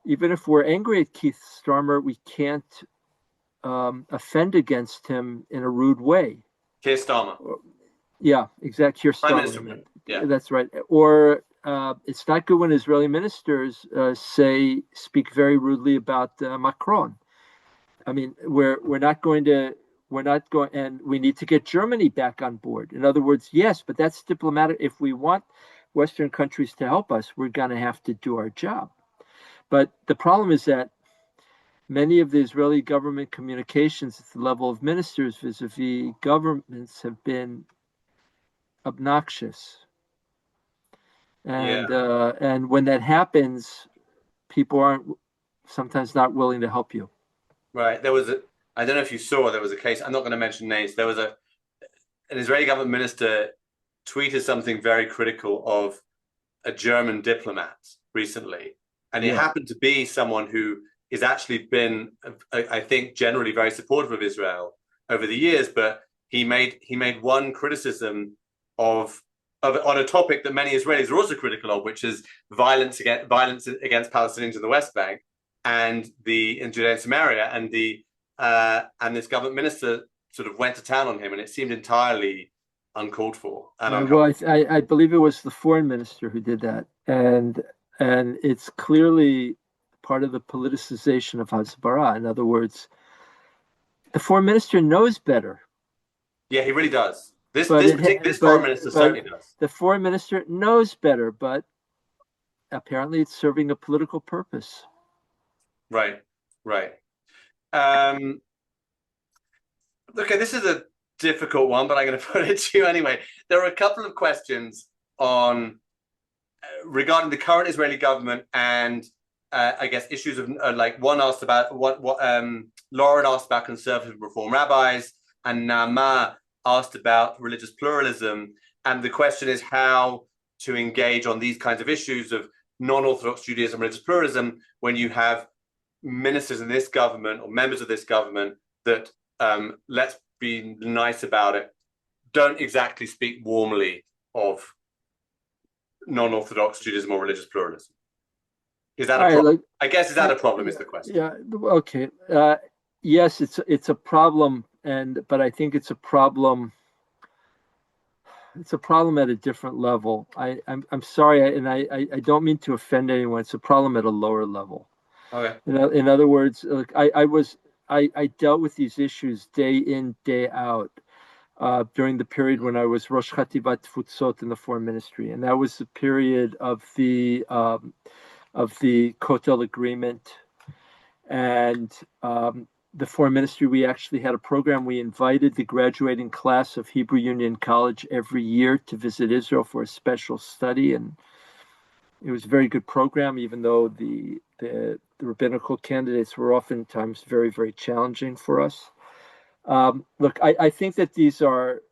even if we're angry at Keith Starmer, we can't offend against him in a rude way. Keir Starmer. Yeah, exactly. Keir Prime Starmer. Minister. Yeah. That's right. Or it's not good when Israeli ministers speak very rudely about Macron. I mean, we're not going, and we need to get Germany back on board. In other words, yes, but that's diplomatic. If we want Western countries to help us, we're going to have to do our job. But the problem is that many of the Israeli government communications at the level of ministers vis-a-vis governments have been obnoxious. And when that happens, people aren't sometimes not willing to help you. Right. I don't know if you saw, there was a case, I'm not going to mention names. There was an Israeli government minister tweeted something very critical of a German diplomat recently. And it happened to be someone who has actually been, I think, generally very supportive of Israel over the years, but he made one criticism of on a topic that many Israelis are also critical of, which is violence against Palestinians in the West Bank and in Judea and Samaria, and this government minister sort of went to town on him, and it seemed entirely uncalled for. Well, I believe it was the foreign minister who did that, and it's clearly part of the politicization of Hasbara. In other words, the foreign minister knows better. Yeah, he really does. This foreign minister certainly does. The foreign minister knows better, but apparently it's serving a political purpose. Right. Okay, this is a difficult one, but I'm going to put it to you anyway. There are a couple of questions on regarding the current Israeli government and I guess issues of like one asked about what Lauren asked about conservative reform rabbis, and Naama asked about religious pluralism. And the question is how to engage on these kinds of issues of non-Orthodox Judaism, religious pluralism, when you have ministers in this government or members of this government that, let's be nice about it, don't exactly speak warmly of non-Orthodox Judaism or religious pluralism. Is that a problem? I guess, is that a problem is the question. Yeah, okay. Yes, it's a problem, but I think it's a problem. It's a problem at a different level. I'm sorry, and I don't mean to offend anyone. It's a problem at a lower level. Okay. In other words, look, I dealt with these issues day in, day out during the period when I was Rosh Chativat Tfutzot in the Foreign Ministry, and that was the period of the Kotel Agreement, and the Foreign Ministry. We actually had a program. We invited the graduating class of Hebrew Union College every year to visit Israel for a special study, and it was a very good program, even though the rabbinical candidates were oftentimes very, very challenging for us. Look, I think that these are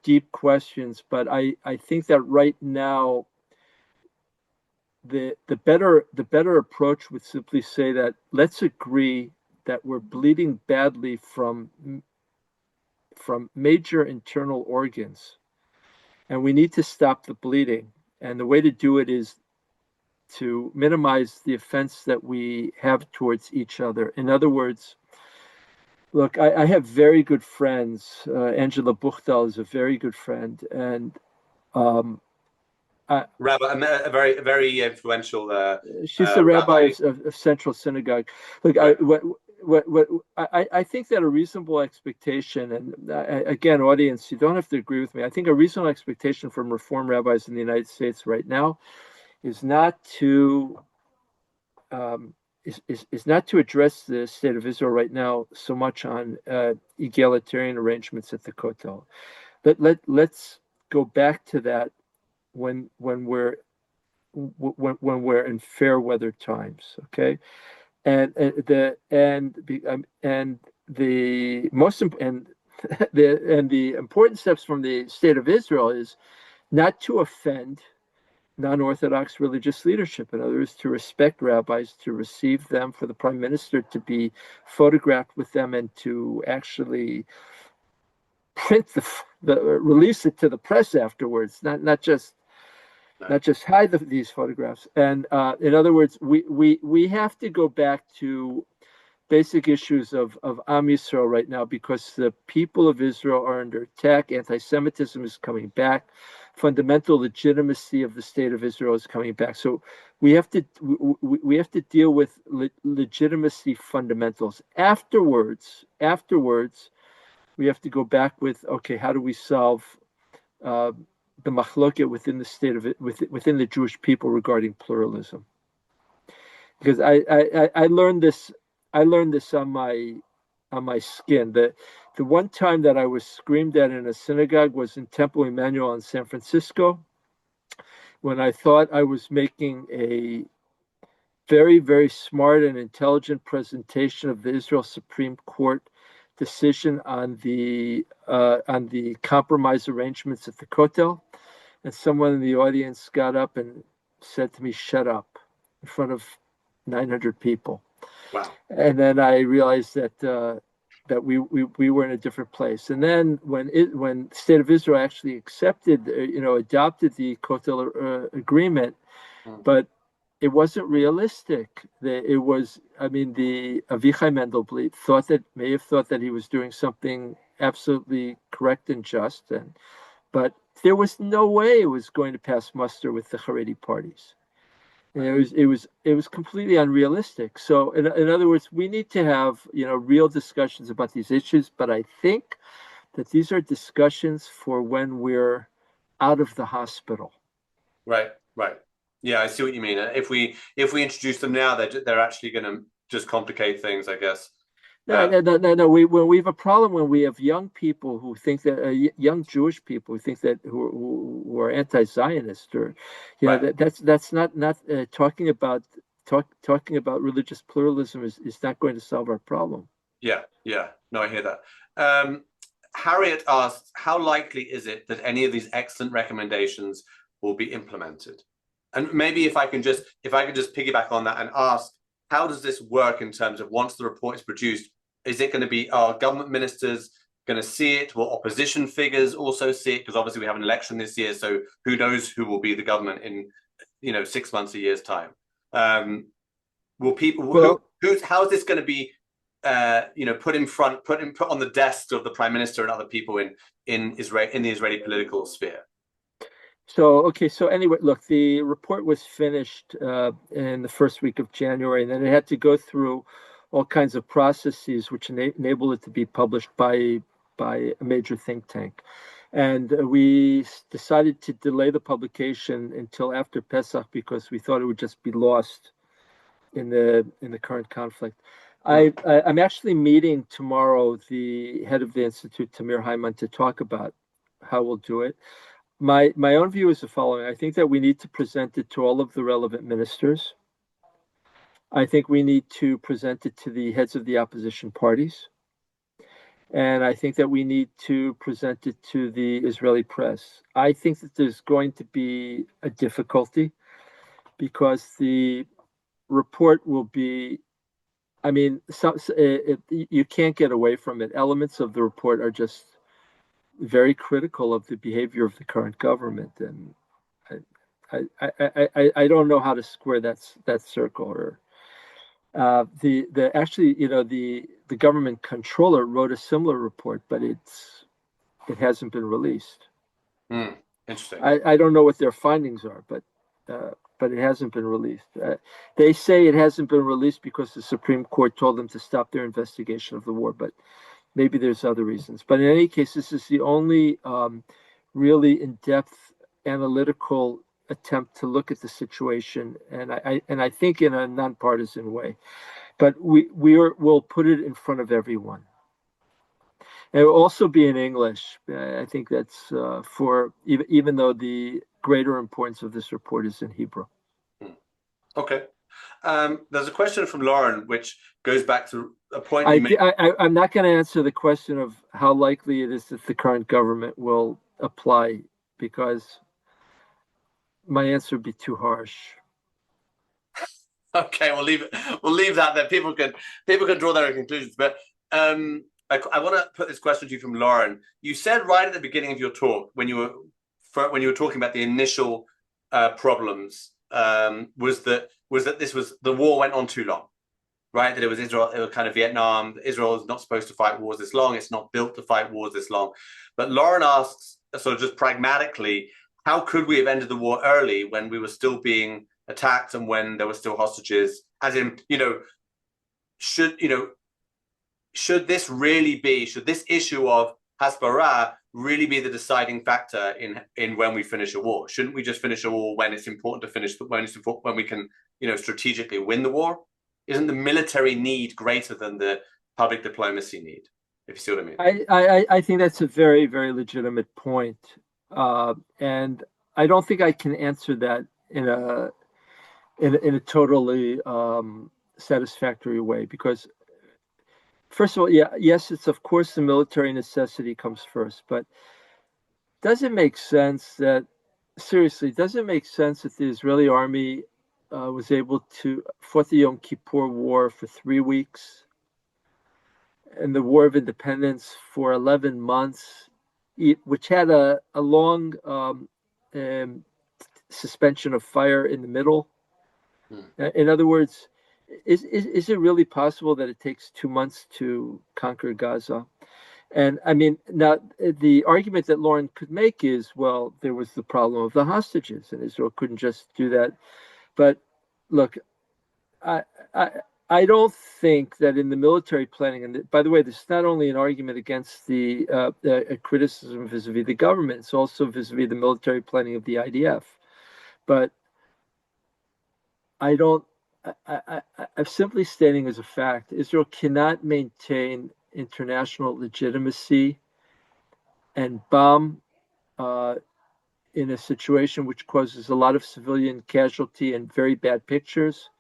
deep questions, but I think that right now the better approach would simply say that let's agree that we're bleeding badly from major internal organs, and we need to stop the bleeding. And the way to do it is to minimize the offense that we have towards each other. In other words, look, I have very good friends. Angela Buchdahl is a very good friend, and Rabbi, a very influential. She's the rabbi of Central Synagogue. Look, right. I think that a reasonable expectation, and again, audience, you don't have to agree with me. I think a reasonable expectation from Reform rabbis in the United States right now is not to is not to address the state of Israel right now so much on egalitarian arrangements at the Kotel. Let's go back to that when we're in fair weather times, okay? And the most and the important steps from the state of Israel is not to offend non-Orthodox religious leadership. In other words, to respect rabbis, to receive them, for the prime minister to be photographed with them, and to actually print release it to the press afterwards, not just hide these photographs. And in other words, we have to go back to basic issues of Am Yisrael right now, because the people of Israel are under attack. Anti-Semitism is coming back. Fundamental legitimacy of the state of Israel is coming back. So we have to deal with legitimacy fundamentals. Afterwards, we have to go back with, okay, how do we solve the machloket within the state of it, within the Jewish people regarding pluralism? Because I learned this on my skin. The one time that I was screamed at in a synagogue was in Temple Emmanuel in San Francisco, when I thought I was making a very, very smart and intelligent presentation of the Israel Supreme Court decision on the compromise arrangements at the Kotel, and someone in the audience got up and said to me, "Shut up," in front of 900 people. Wow. And then I realized that we were in a different place. And then when the state of Israel actually adopted the Kotel agreement, but it wasn't realistic. The Avichai Mendelblit may have thought that he was doing something absolutely correct and just, but there was no way it was going to pass muster with the Haredi parties. And it was completely unrealistic. So in other words, we need to have real discussions about these issues. But I think that these are discussions for when we're out of the hospital. Right. Yeah, I see what you mean. If we introduce them now, they're actually going to just complicate things, I guess. No. We have a problem when we have young people who think that young Jewish people who think that who are anti-Zionist, or Right. that's not talking about religious pluralism is not going to solve our problem. Yeah. No, I hear that. Harriet asked, how likely is it that any of these excellent recommendations will be implemented? And maybe if I can just piggyback on that and ask, how does this work in terms of, once the report is produced, is it going to be, are government ministers going to see it? Will opposition figures also see it? Because obviously we have an election this year, so who knows who will be the government in 6 months, a year's time? Will people? How is this going to be? Put on the desk of the prime minister and other people in Israel, in the Israeli political sphere? So anyway, look, the report was finished in the first week of January, and then it had to go through all kinds of processes which enable it to be published by a major think tank. And we decided to delay the publication until after Pesach, because we thought it would just be lost in the current conflict. I'm actually meeting tomorrow the head of the Institute, Tamir Hyman, to talk about how we'll do it. My own view is the following. I think that we need to present it to all of the relevant ministers. I think we need to present it to the heads of the opposition parties. And I think that we need to present it to the Israeli press. I think that there's going to be a difficulty, because the report will be, you can't get away from it. Elements of the report are just very critical of the behavior of the current government, and I don't know how to square that circle. Or the government controller wrote a similar report, but it hasn't been released. Interesting. I don't know what their findings are, but it hasn't been released. They say it hasn't been released because the Supreme Court told them to stop their investigation of the war, but maybe there's other reasons. But in any case, this is the only really in-depth analytical attempt to look at the situation, and I think in a nonpartisan way. But we'll put it in front of everyone. It will also be in English. I think that's for even though the greater importance of this report is in Hebrew. Okay. There's a question from Lauren, which goes back to a point you made. I'm not going to answer the question of how likely it is that the current government will apply, because my answer would be too harsh. Okay, we'll leave it. We'll leave that there. People can draw their own conclusions. But I want to put this question to you from Lauren. You said right at the beginning of your talk, when you were talking about the initial problems, was that the war went on too long, right? That it was Israel, it was kind of Vietnam. Israel is not supposed to fight wars this long. It's not built to fight wars this long. But Lauren asks, sort of just pragmatically, how could we have ended the war early when we were still being attacked and when there were still hostages? As in, should this issue of Hasbara really be the deciding factor in when we finish a war? Shouldn't we just finish a war when it's important to finish, when we can, strategically win the war? Isn't the military need greater than the public diplomacy need? If you see what I mean. I think that's a very, very legitimate point. And I don't think I can answer that in a totally satisfactory way, because first of all, yes, it's of course the military necessity comes first, but does it make sense that the Israeli army was able to fought the Yom Kippur War for 3 weeks and the War of Independence for 11 months, which had a long suspension of fire in the middle? In other words, is it really possible that it takes 2 months to conquer Gaza? And I mean, now the argument that Lauren could make is, well, there was the problem of the hostages, and Israel couldn't just do that. But look, I don't think that in the military planning, and by the way, this is not only an argument against the criticism vis-a-vis the government, it's also vis-a-vis the military planning of the IDF. But I'm simply stating as a fact, Israel cannot maintain international legitimacy and bomb in a situation which causes a lot of civilian casualty and very bad pictures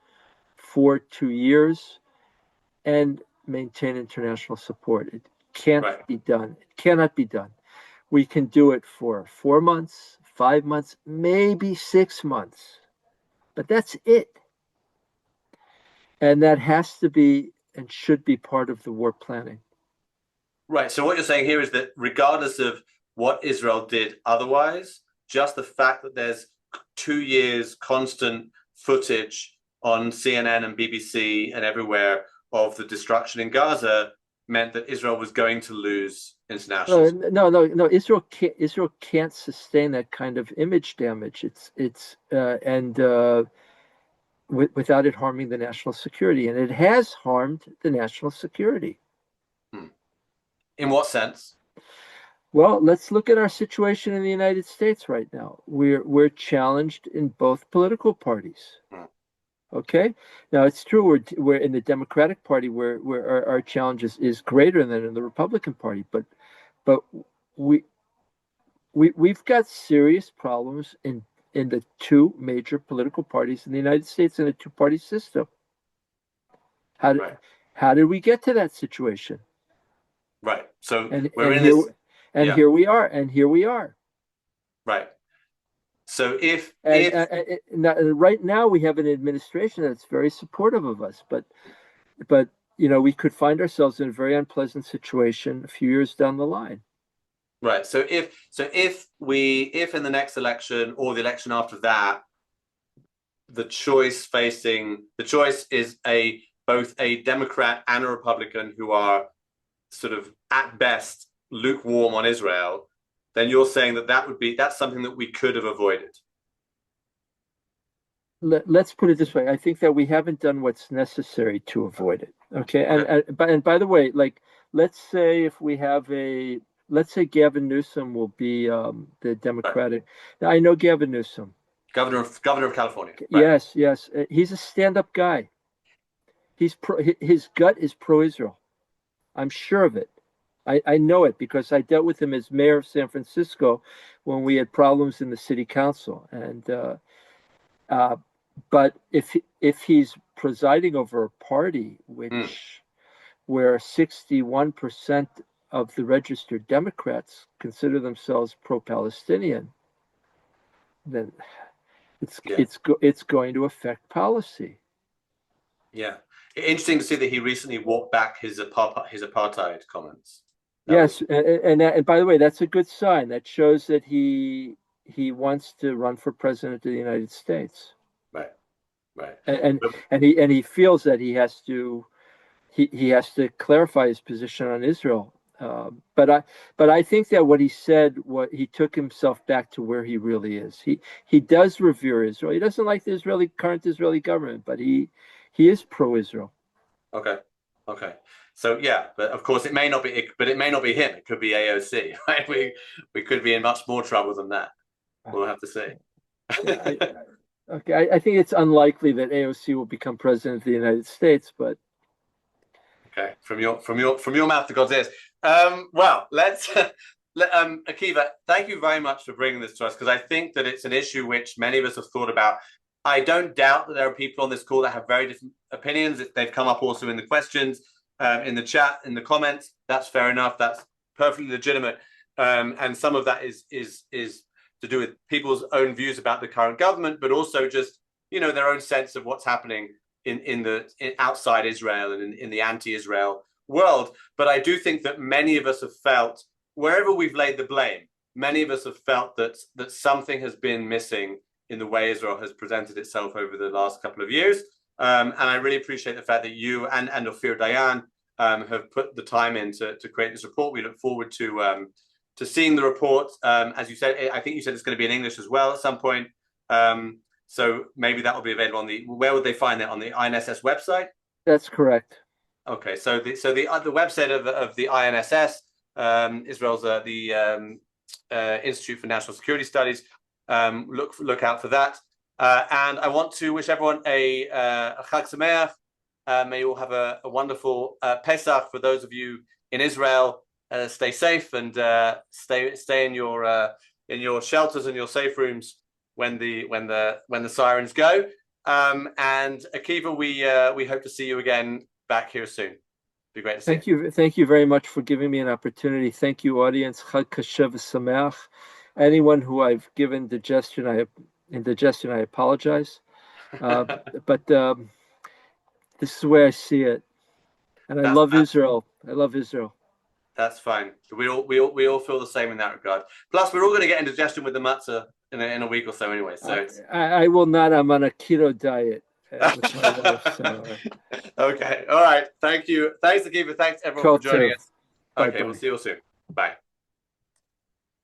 for 2 years and maintain international support. It can't be done. It cannot be done. We can do it for 4 months, 5 months, maybe 6 months, but that's it. And that has to be and should be part of the war planning. Right. So what you're saying here is that regardless of what Israel did otherwise, just the fact that there's 2 years constant footage on CNN and BBC and everywhere of the destruction in Gaza meant that Israel was going to lose international support. No. Israel can't sustain that kind of image damage. Without it harming the national security, and it has harmed the national security. In what sense? Well, let's look at our situation in the United States right now. We're challenged in both political parties. Okay, now it's true we're in the Democratic Party where our challenge is greater than in the Republican Party, but we've got serious problems in the 2 major political parties in the United States in a 2-party system. How did we get to that situation? Right. So here we are. Right. So right now we have an administration that's very supportive of us, but we could find ourselves in a very unpleasant situation a few years down the line. Right. So if in the next election or the election after that, the choice is both a Democrat and a Republican who are sort of at best lukewarm on Israel, then you're saying that's something that we could have avoided. Let's put it this way. I think that we haven't done what's necessary to avoid it. Okay. And by the way, like, let's say Gavin Newsom will be the Democratic. Now, I know Gavin Newsom. Governor of California. Right. Yes, yes. He's a stand-up guy. His gut is pro-Israel. I'm sure of it. I know it because I dealt with him as mayor of San Francisco when we had problems in the city council. And uh, but if he's presiding over a party Mm. where 61% of the registered Democrats consider themselves pro-Palestinian, then Yeah. it's going to affect policy. Yeah. Interesting to see that he recently walked back his apartheid comments. That Yes, was and by the way, that's a good sign. That shows that he wants to run for president of the United States, right. Right. and But, and he feels that he has to clarify his position on Israel. But I think that what he said, what he took himself back to where he really is. He does revere Israel. He doesn't like the current Israeli government, but he is pro-Israel. okay. Okay. So yeah, but of course it may not be. But it may not be him. It could be AOC. Right. We could be in much more trouble than that. We'll have to see. Yeah, okay. I think it's unlikely that AOC will become president of the United States, but Okay, from your mouth to God's ears. Well, let's Akiva, thank you very much for bringing this to us because I think that it's an issue which many of us have thought about. I don't doubt that there are people on this call that have very different opinions. They've come up also in the questions, in the chat, in the comments. That's fair enough. That's perfectly legitimate, and some of that is to do with people's own views about the current government, but also just their own sense of what's happening in outside Israel and in the anti-Israel world. But I do think that many of us have felt, wherever we've laid the blame, many of us have felt that something has been missing in the way Israel has presented itself over the last couple of years. And I really appreciate the fact that you and Ophir Dayan have put the time in to create this report. We look forward to seeing the report. As you said, I think you said it's going to be in English as well at some point. So maybe that will be available where would they find that, on the INSS website? that's correct. Okay, so the website of the INSS, Israel's the Institute for National Security Studies. Look out for that. And I want to wish everyone a Chag Sameach. May you all have a wonderful Pesach. For those of you in Israel, stay safe and stay in your shelters and your safe rooms when the sirens go. And Akiva, we hope to see you again back here soon. Be great to see you. Thank you very much for giving me an opportunity. Thank you, audience. Chag Kasher v'Sameach. Anyone who I've given indigestion, I apologize. But this is the way I see it, and I love Israel. I love Israel. That's fine. We all feel the same in that regard. Plus, we're all going to get indigestion with the matzah in a week or so anyway. So I will not. I'm on a keto diet with my wife. So. Okay. All right. Thank you. Thanks, Akiva. Thanks everyone for joining us. Okay. We'll see you all soon. Bye.